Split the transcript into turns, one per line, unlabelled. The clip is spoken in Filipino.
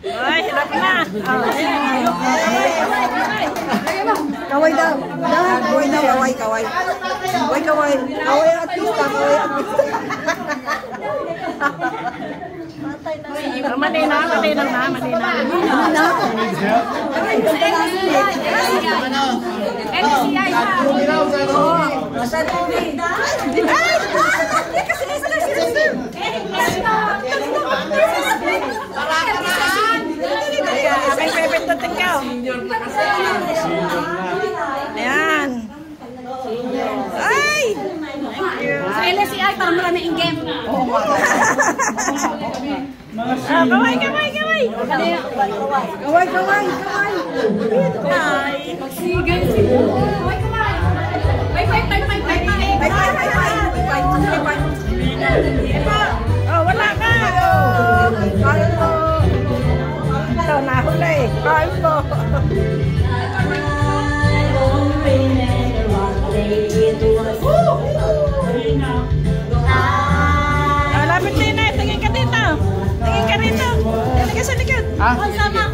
Ay, hirap na.
Kaway daw. Kaway daw. Kaway. Kaway artista. Kaway artista.
Malinaw na.
LCI.
Masa tubig.
Aking pepindutin ka. Ayan. Ay!
Sa LCI, para marami yung game.
Kaway.
Kaway.
Ay.
Magsigay.
Oh, wala ka.
Kain po.
Ito, nahuli. Kain po. Lapit na yun. Tingin ka dito. Tingin ka rito. Tingin ka sa likod.
Sama.